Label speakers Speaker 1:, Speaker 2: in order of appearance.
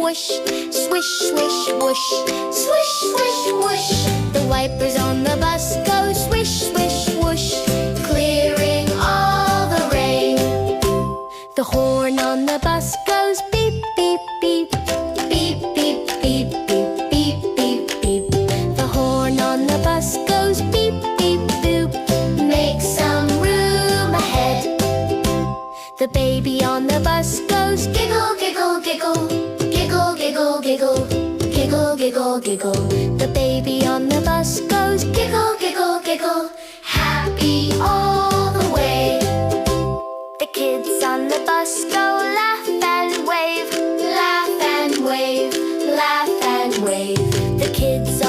Speaker 1: whoosh. Swish, swish, whoosh. Swish, swish, whoosh. The wipers on the bus go swish, swish, whoosh, clearing all the rain. The horn on the bus goes beep, beep, beep. Beep, beep, beep, beep, beep, beep, beep. The horn on the bus goes beep, beep, boop. Make some room ahead. The baby on the bus goes giggle, giggle, giggle. Giggle, giggle, giggle. Giggle, giggle, giggle. The baby on the bus goes giggle, giggle, giggle. Happy all the way. The kids on the bus go laugh and wave. Laugh and wave. Laugh and wave. The kids